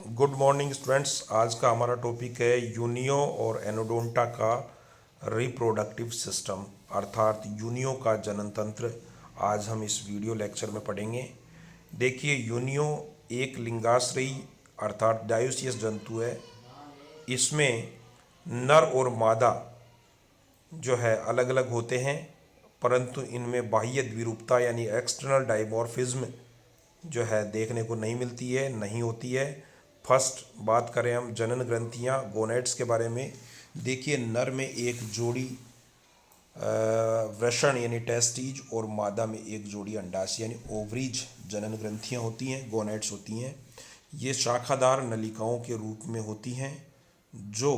Good morning students. आज का हमारा टॉपिक है यूनियो और एनोडोंटा का रिप्रोडक्टिव सिस्टम अर्थात यूनियो का जनन तंत्र। आज हम इस वीडियो लेक्चर में पढ़ेंगे। देखिए, यूनियो एक लिंगाश्रयी अर्थात डायोसियस जंतु है। इसमें नर और मादा जो है अलग अलग होते हैं, परंतु इनमें बाह्य द्विरूपता यानी एक्सटर्नल डाइमॉर्फिज्म जो है देखने को नहीं मिलती है, नहीं होती है। फर्स्ट बात करें हम जनन ग्रंथियां गोनेड्स के बारे में। देखिए, नर में एक जोड़ी वृषण यानी टेस्टीज और मादा में एक जोड़ी अंडाशय यानी ओवरीज जनन ग्रंथियां होती हैं, गोनेड्स होती हैं। ये शाखादार नलिकाओं के रूप में होती हैं जो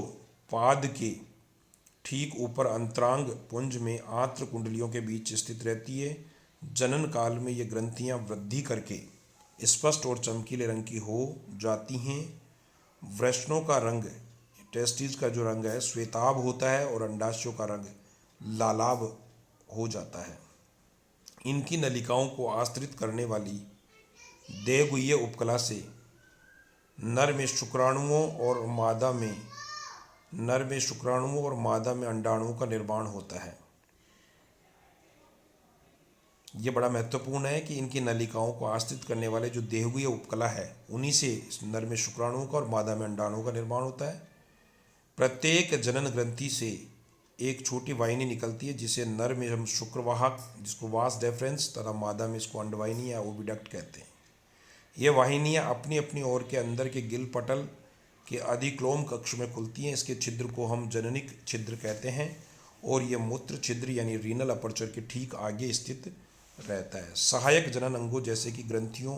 पाद के ठीक ऊपर अंतरांग पुंज में आंत्र कुंडलियों के बीच स्थित रहती है। जनन काल में ये ग्रंथियां वृद्धि करके स्पष्ट और चमकीले रंग की हो जाती हैं। वृषणों का रंग, टेस्टिस का जो रंग है श्वेताभ होता है और अंडाशयों का रंग लालाभ हो जाता है। इनकी नलिकाओं को आश्रित करने वाली देहगुह्य उपकला से नर में शुक्राणुओं और मादा में अंडाणुओं का निर्माण होता है। ये बड़ा महत्वपूर्ण है कि इनकी नलिकाओं को आश्रित करने वाले जो देहगुह्य उपकला है उन्हीं से नर में शुक्राणुओं का और मादा में अंडाणुओं का निर्माण होता है। प्रत्येक जनन ग्रंथि से एक छोटी वाहिनी निकलती है जिसे नर में हम शुक्रवाहक जिसको वास डेफरेंस तथा मादा में इसको अंडवाहिनी या ओविडक्ट कहते हैं। ये वाहिनियाँ अपनी अपनी ओर के अंदर के गिल पटल के अधिक्लोम कक्ष में खुलती हैं। इसके छिद्र को हम जननिक छिद्र कहते हैं और यह मूत्र छिद्र यानी रीनल अपर्चर के ठीक आगे स्थित रहता है। सहायक जनन अंगों जैसे कि ग्रंथियों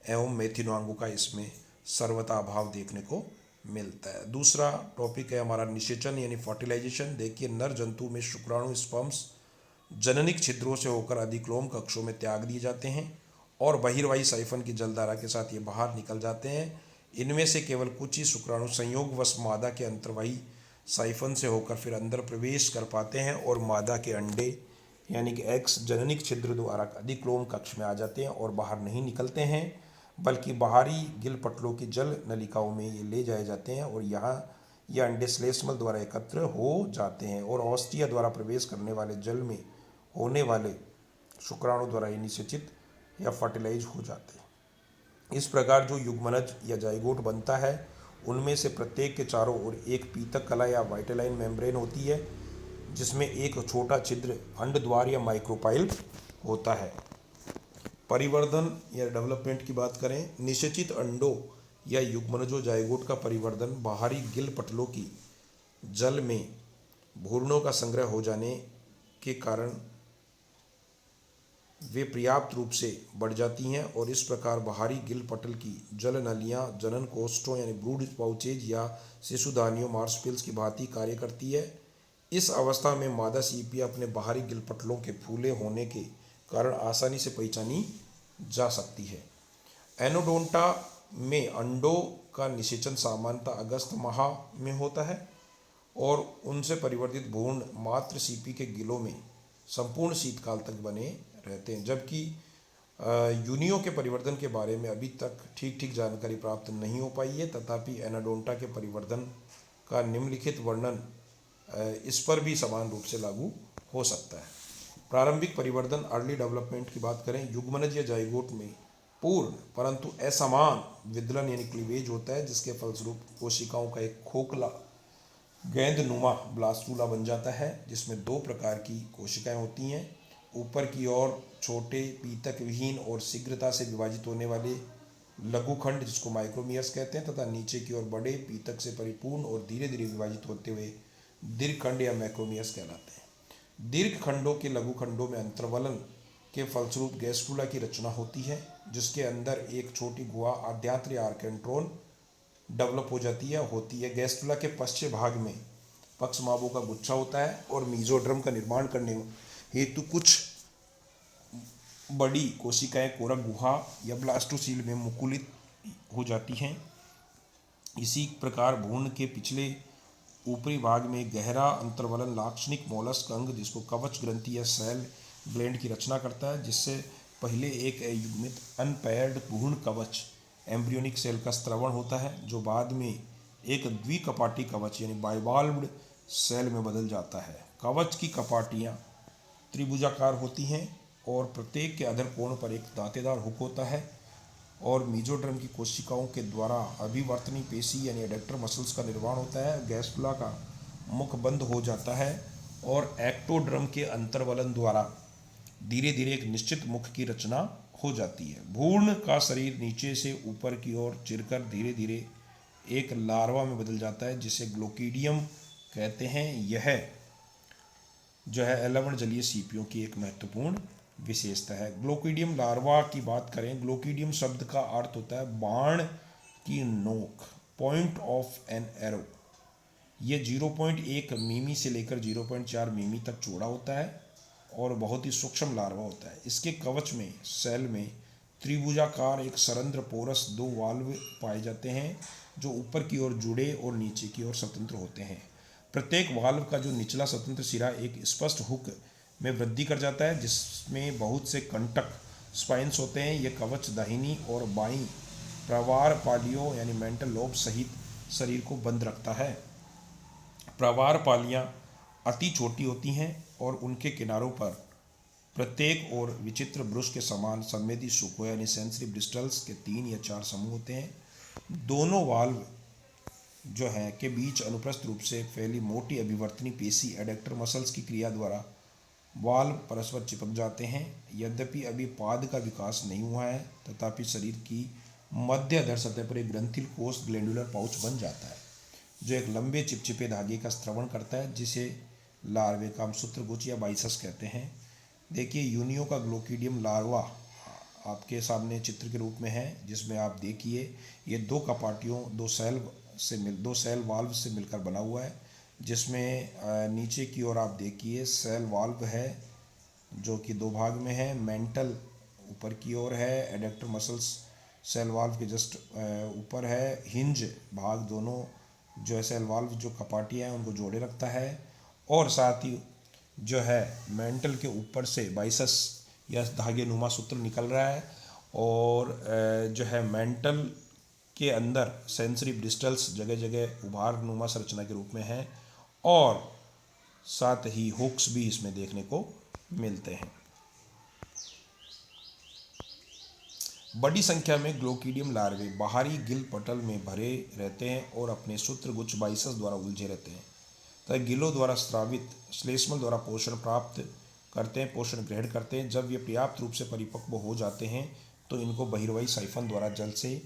एवं मेथिनांगों का इसमें सर्वथा अभाव देखने को मिलता है। दूसरा टॉपिक है हमारा निषेचन यानी फर्टिलाइजेशन। देखिए, नर जंतु में शुक्राणु स्पर्म्स जननिक छिद्रों से होकर अधिक्लोम कक्षों में त्याग दिए जाते हैं और बहिर्वाही साइफन की जलधारा के साथ ये बाहर निकल जाते हैं। इनमें से केवल कुछ ही शुक्राणु संयोगवश मादा के अंतर्वाही साइफन से होकर फिर अंदर प्रवेश कर पाते हैं और मादा के अंडे यानी कि एक्स जननिक छिद्र द्वारा अधिक्लोम कक्ष में आ जाते हैं और बाहर नहीं निकलते हैं, बल्कि बाहरी गिल पटलों की जल नलिकाओं में ये ले जाए जाते हैं और यहाँ ये अंडे श्लेष्मल द्वारा एकत्र हो जाते हैं और ऑस्टिया द्वारा प्रवेश करने वाले जल में होने वाले शुक्राणु द्वारा ये निषेचित या फर्टिलाइज हो जाते हैं। इस प्रकार जो युग्मनज या जाइगोट बनता है उनमें से प्रत्येक के चारों ओर एक पीतक कला या वाइटेलाइन मेम्ब्रेन होती है जिसमें एक छोटा छिद्र अंड द्वार या माइक्रोपाइल होता है। परिवर्धन या डेवलपमेंट की बात करें, निषेचित अंडों या युग्मनजों जाइगोट का परिवर्धन बाहरी गिल पटलों की जल में भ्रूणों का संग्रह हो जाने के कारण वे पर्याप्त रूप से बढ़ जाती हैं और इस प्रकार बाहरी गिल पटल की जल नलियाँ जनन कोष्ठों यानी ब्रूड पाउचेज या शिशुदानियों मार्सपिल्स की भांति कार्य करती है। इस अवस्था में मादा सीपियाँ अपने बाहरी गिल पटलों के फूले होने के कारण आसानी से पहचानी जा सकती है। एनोडोंटा में अंडों का निषेचन सामान्यतः अगस्त माह में होता है और उनसे परिवर्तित भ्रूण मात्र सीपी के गिलों में संपूर्ण शीतकाल तक बने रहते हैं। जबकि यूनियो के परिवर्तन के बारे में अभी तक ठीक जानकारी प्राप्त नहीं हो पाई है, तथापि एनाडोंटा के परिवर्तन का निम्नलिखित वर्णन इस पर भी समान रूप से लागू हो सकता है। प्रारंभिक परिवर्तन अर्ली डेवलपमेंट की बात करें, युग्मनज या जाइगोट में पूर्ण परंतु असमान विदलन यानी क्लीवेज होता है जिसके फलस्वरूप कोशिकाओं का एक खोखला गेंदनुमा ब्लास्टूला बन जाता है जिसमें दो प्रकार की कोशिकाएं होती हैं। ऊपर की ओर छोटे पीतक विहीन और शीघ्रता से विभाजित होने वाले लघुखंड जिसको माइक्रोमियर्स कहते हैं तथा नीचे की ओर बड़े पीतक से परिपूर्ण और धीरे धीरे विभाजित होते हुए दीर्घखंड या मैक्रोमियर्स कहलाते हैं। दीर्घ खंडों के लघुखंडों में अंतर्वलन के फलस्वरूप गैस्ट्रुला की रचना होती है जिसके अंदर एक छोटी गुहा आद्यांत्र या आर्केंट्रोन डेवलप हो जाती है। गैस्ट्रुला के पश्चिम भाग में पक्षमाभों का गुच्छा होता है और मीजोड्रम का निर्माण करने हेतु कुछ बड़ी कोशिकाएं कोरक गुहा या ब्लास्टोसील में मुकुलित हो जाती हैं। इसी प्रकार भ्रूण के पिछले ऊपरी भाग में गहरा अंतर्वलन लाक्षणिक मोलस्क अंग जिसको कवच ग्रंथि या सेल ग्लैंड की रचना करता है, जिससे पहले एक युग्मित अनपेयर्ड भ्रूण कवच एम्ब्रियोनिक सेल का स्त्रवण होता है जो बाद में एक द्विकपाटी कवच यानी बाइवाल्व्ड सेल में बदल जाता है। कवच की कपाटियाँ त्रिभुजाकार होती हैं और प्रत्येक के अधर कोण पर एक दांतेदार हुक होता है और मीजोडर्म की कोशिकाओं के द्वारा अभिवर्तनी पेशी यानी एडेक्टर मसल्स का निर्माण होता है। गैस्ट्रुला का मुख बंद हो जाता है और एक्टोड्रम के अंतर्वलन द्वारा धीरे धीरे एक निश्चित मुख की रचना हो जाती है। भ्रूण का शरीर नीचे से ऊपर की ओर चिरकर धीरे धीरे एक लार्वा में बदल जाता है जिसे ग्लोकीडियम कहते हैं। यह जो है एलवण जलीय सीपियों की एक महत्वपूर्ण विशेषता है। ग्लोकीडियम लार्वा की बात करें, ग्लोकीडियम शब्द का अर्थ होता है बाण की नोक, पॉइंट ऑफ एन एरो। ये 0.1 मिमी से लेकर 0.4 मिमी तक चौड़ा होता है और बहुत ही सूक्ष्म लार्वा होता है। इसके कवच में सेल में त्रिभुजाकार एक सरंध्र पोरस 2 वाल्व पाए जाते हैं जो ऊपर की ओर जुड़े और नीचे की ओर स्वतंत्र होते हैं। प्रत्येक वाल्व का जो निचला स्वतंत्र सिरा एक स्पष्ट हुक में वृद्धि कर जाता है जिसमें बहुत से कंटक स्पाइन्स होते हैं। यह कवच दाहिनी और बाईं प्रवार पालियों यानी मेंटल लोब सहित शरीर को बंद रखता है। प्रवार पालियाँ अति छोटी होती हैं और उनके किनारों पर प्रत्येक और विचित्र ब्रुश के समान संवेदी सूखों यानी सेंसरी ब्रिस्टल्स के 3 या 4 समूह होते हैं। दोनों वाल्व जो है के बीच अनुप्रस्थ रूप से फैली मोटी अभिवर्तनी पेशी एडेक्टर मसल्स की क्रिया द्वारा वाल्व परस्पर चिपक जाते हैं। यद्यपि अभी पाद का विकास नहीं हुआ है तथापि शरीर की मध्य अधर सतह पर एक ग्रंथिल कोष ग्लैंडुलर पाउच बन जाता है जो एक लंबे चिपचिपे धागे का स्त्रवण करता है जिसे लार्वे का हम सूत्रगुच्छ या बाइसस कहते हैं। देखिए यूनियो का ग्लोकीडियम लार्वा आपके सामने चित्र के रूप में है जिसमें आप देखिए ये 2 कपाटियों 2 सेल वाल्व से मिलकर बना हुआ है जिसमें नीचे की ओर आप देखिए सेल वाल्व है जो कि 2 भाग में है। मेंटल ऊपर की ओर है, एडेक्टर मसल्स सेल वाल्व के जस्ट ऊपर है। हिंज भाग दोनों जो है सेल वाल्व जो कपाटियाँ हैं उनको जोड़े रखता है और साथ ही जो है मेंटल के ऊपर से बाइसस या धागे नुमा सूत्र निकल रहा है और जो है मेंटल के अंदर सेंसरी ब्रिस्टल्स जगह जगह उभार नुमा संरचना के रूप में है और साथ ही हुक्स भी इसमें देखने को मिलते हैं। बड़ी संख्या में ग्लोकीडियम लार्वे बाहरी गिल पटल में भरे रहते हैं और अपने सूत्रगुच्छ बाइसस द्वारा उलझे रहते हैं तथा गिलों द्वारा स्रावित श्लेष्मल द्वारा पोषण प्राप्त करते हैं, पोषण ग्रहण करते हैं। जब ये पर्याप्त रूप से परिपक्व हो जाते हैं तो इनको बहिर्वाही साइफन द्वारा जल से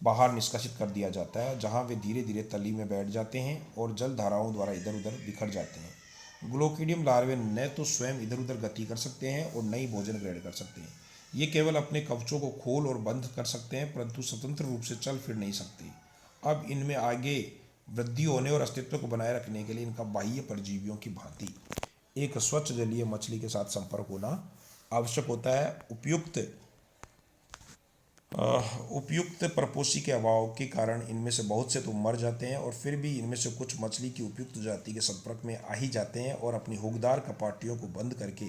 बाहर निष्कासित कर दिया जाता है जहाँ वे धीरे धीरे तली में बैठ जाते हैं और जल धाराओं द्वारा इधर उधर बिखर जाते हैं। ग्लोकीडियम लार्वे न तो स्वयं इधर उधर गति कर सकते हैं और न ही भोजन ग्रहण कर सकते हैं। ये केवल अपने कवचों को खोल और बंद कर सकते हैं परंतु स्वतंत्र रूप से चल फिर नहीं सकते। अब इनमें आगे वृद्धि होने और अस्तित्व को बनाए रखने के लिए इनका बाह्य परजीवियों की भांति एक स्वच्छ जलीय मछली के साथ संपर्क होना आवश्यक होता है। उपयुक्त परपोषी के अभाव के कारण इनमें से बहुत से तो मर जाते हैं और फिर भी इनमें से कुछ मछली की उपयुक्त जाति के संपर्क में आ ही जाते हैं और अपनी हुकदार कपाटियों को बंद करके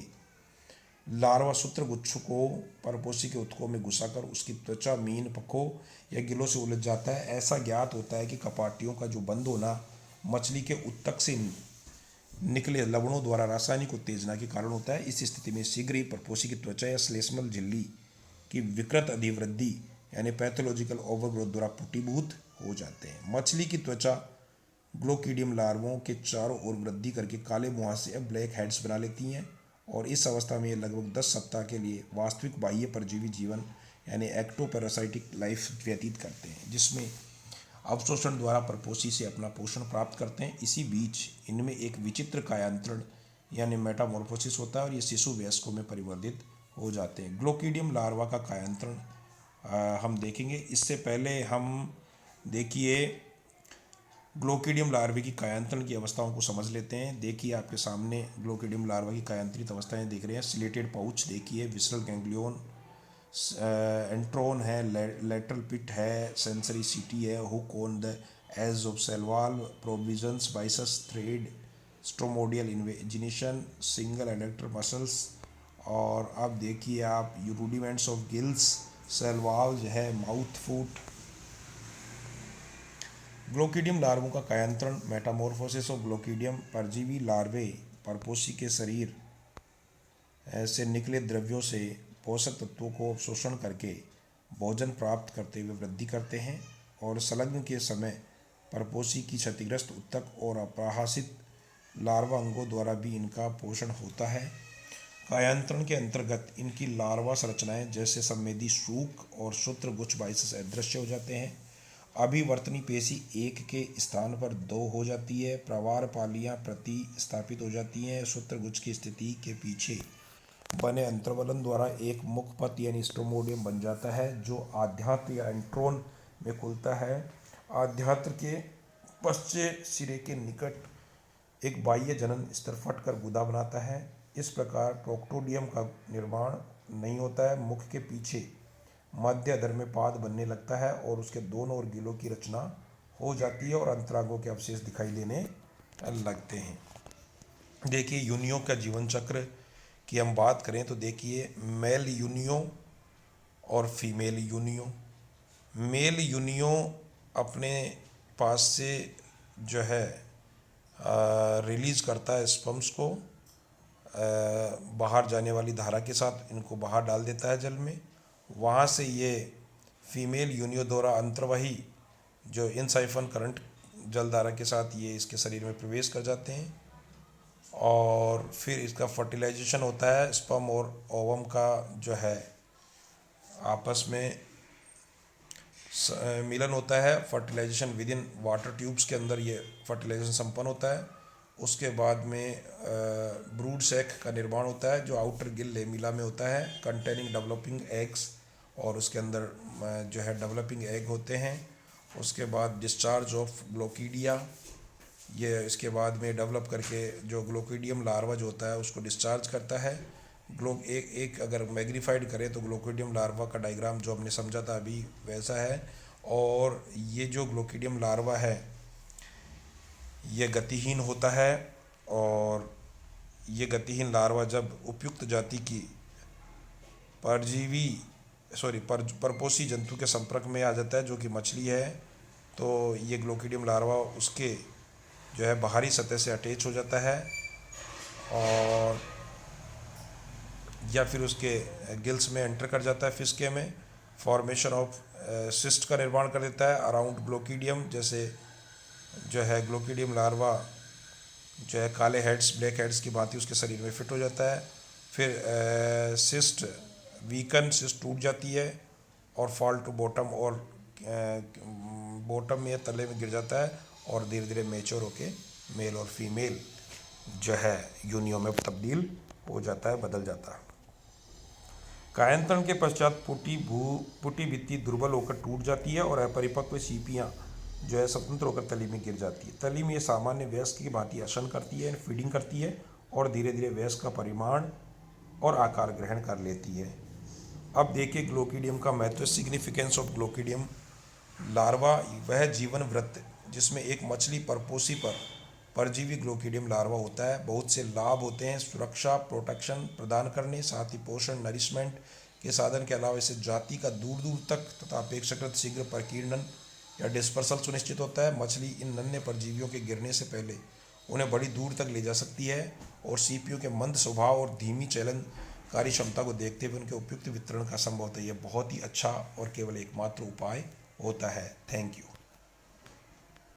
लार्वा सूत्रगुच्छ को परपोषी के उत्कों में घुसाकर उसकी त्वचा, मीन, पखों या गिलों से उलझ जाता है। ऐसा ज्ञात होता है कि कपाटियों का जो बंद होना मछली के उत्तक से निकले लवणों द्वारा रासायनिक उत्तेजना के कारण होता है। इस स्थिति में शीघ्र ही परपोषी की त्वचा या श्लेष्मल झिल्ली की विकृत अधिवृद्धि यानी पैथोलॉजिकल ओवरग्रोथ द्वारा पुटीभूत हो जाते हैं। मछली की त्वचा ग्लोकीडियम लार्वों के चारों ओर वृद्धि करके काले मुहासे या ब्लैक हेड्स बना लेती हैं और इस अवस्था में ये लगभग 10 सप्ताह के लिए वास्तविक बाह्य परजीवी जीवन यानी एक्टोपैरासाइटिक लाइफ व्यतीत करते हैं जिसमें अवशोषण द्वारा परपोषी से अपना पोषण प्राप्त करते हैं। इसी बीच इनमें एक विचित्र कायांतरण यानी मेटामॉर्फोसिस होता है और ये शिशु वयस्कों में परिवर्तित हो जाते हैं। ग्लोकीडियम लार्वा का कायांतरण हम देखेंगे। इससे पहले हम देखिए ग्लोकीडियम लार्वे की कायांतरण की अवस्थाओं को समझ लेते हैं। देखिए आपके सामने ग्लोकीडियम लार्वा की कायांतरित अवस्थाएं देख रहे हैं। सिलेटेड पाउच देखिए, विसरल गैंग्लियन, एंट्रोन है, लेटरल पिट है, सेंसरी सीटी है, hook on the edge of shell valve, provisions, byssus thread, stomodeal invagination, single adductor muscles. और अब देखिए आप rudiments of gills, shell valve है, माउथ फूट, ग्लोकीडियम लार्वों का कायांतरण, मेटामॉर्फोसिस ऑफ ग्लोकीडियम। परजीवी लार्वे परपोसी के शरीर से निकले द्रव्यों से पोषक तत्वों को अवशोषण करके भोजन प्राप्त करते हुए वृद्धि करते हैं और संलग्न के समय परपोसी की क्षतिग्रस्त उत्तक और अपरासित लार्वा अंगों द्वारा भी इनका पोषण होता है। कायांतरण के अंतर्गत इनकी लार्वा संरचनाएं जैसे संवेदी सूक और सूत्रगुच्छ बाइसेस अदृश्य हो जाते हैं। अभिवर्तनी पेशी एक के स्थान पर दो हो जाती है। प्रवार पालियां प्रतिस्थापित हो जाती हैं। सूत्रगुच्छ की स्थिति के पीछे बने अंतर्वलन द्वारा एक मुखपथ यानी स्ट्रोमोडियम बन जाता है जो आद्यांत्र या एंट्रोन में खुलता है। आद्यांत्र के पश्चिमी सिरे के निकट एक बाह्य जनन स्तर फटकर गुदा बनाता है। इस प्रकार प्रोक्टोडियम का निर्माण नहीं होता है। मुख के पीछे मध्य अधर में पाद बनने लगता है और उसके दोनों ओर गिलों की रचना हो जाती है और अंतरांगों के अवशेष दिखाई देने लगते हैं। देखिए यूनियों का जीवन चक्र की हम बात करें तो देखिए मेल यूनियो और फीमेल यूनियो। मेल यूनियो अपने पास से जो है रिलीज़ करता है स्पर्म्स को, बाहर जाने वाली धारा के साथ इनको बाहर डाल देता है जल में। वहाँ से ये फीमेल यूनियो द्वारा अंतर्वाही जो इनसाइफन करंट जलधारा के साथ ये इसके शरीर में प्रवेश कर जाते हैं और फिर इसका फर्टिलाइजेशन होता है। स्पर्म और ओवम का जो है आपस में मिलन होता है। Fertilisation within water tubes के अंदर ये फर्टिलाइजेशन संपन्न होता है। उसके बाद में ब्रूड सैक का निर्माण होता है जो आउटर गिल लेमिला में होता है कंटेनिंग डेवलपिंग एग्स, और उसके अंदर जो है डेवलपिंग एग होते हैं। उसके बाद डिस्चार्ज ऑफ ग्लोकीडिया, ये इसके बाद में डेवलप करके जो ग्लोकीडियम लार्वा जो होता है उसको डिस्चार्ज करता है। एक अगर मैग्नीफाइड करें तो ग्लोकीडियम लार्वा का डायग्राम जो हमने समझा था अभी वैसा है। और ये जो ग्लोकीडियम लार्वा है ये गतिहीन होता है और ये गतिहीन लार्वा जब उपयुक्त जाति की परपोषी जंतु के संपर्क में आ जाता है जो कि मछली है, तो ये ग्लोकीडियम लार्वा उसके जो है बाहरी सतह से अटैच हो जाता है और या फिर उसके गिल्स में एंटर कर जाता है फिस्के में। फॉर्मेशन ऑफ सिस्ट का निर्माण कर देता है अराउंड ग्लोकीडियम। जैसे जो है ग्लोकीडियम लार्वा जो है काले हेड्स ब्लैक हेड्स की भांति उसके शरीर में फिट हो जाता है। फिर सिस्ट वीकन, सिस्ट टूट जाती है और फॉल टू बॉटम, और बॉटम में या तले में गिर जाता है और धीरे धीरे मैच्योर होके मेल और फीमेल जो है यूनियो में तब्दील हो जाता है, बदल जाता है। कायांतरण के पश्चात पुटी भित्ति दुर्बल होकर टूट जाती है और अपरिपक्व सीपियाँ जो है स्वतंत्र होकर तली में गिर जाती है। तली में ये सामान्य वयस्क की भांति आसन करती है, फीडिंग करती है और धीरे धीरे वयस्क का परिमाण और आकार ग्रहण कर लेती है। अब देखिए ग्लोकीडियम का महत्व, सिग्निफिकेंस ऑफ ग्लोकीडियम लार्वा। वह जीवन वृत्त जिसमें एक मछली परपोसी पर परजीवी ग्लोकीडियम लार्वा होता है। बहुत से लाभ होते हैं, सुरक्षा प्रोटेक्शन प्रदान करने, साथ ही पोषण नरिशमेंट के साधन के अलावा इसे जाति का दूर दूर तक तथा अपेक्षाकृत शीघ्र प्रकीर्णन या डिस्पर्सल सुनिश्चित होता है। मछली इन नन्हे परजीवियों के गिरने से पहले उन्हें बड़ी दूर तक ले जा सकती है और सीपियों के मंद स्वभाव और धीमी चलनकारी क्षमता को देखते हुए उनके उपयुक्त वितरण का संभव होता है। यह बहुत ही अच्छा और केवल एकमात्र उपाय होता है। Thank you.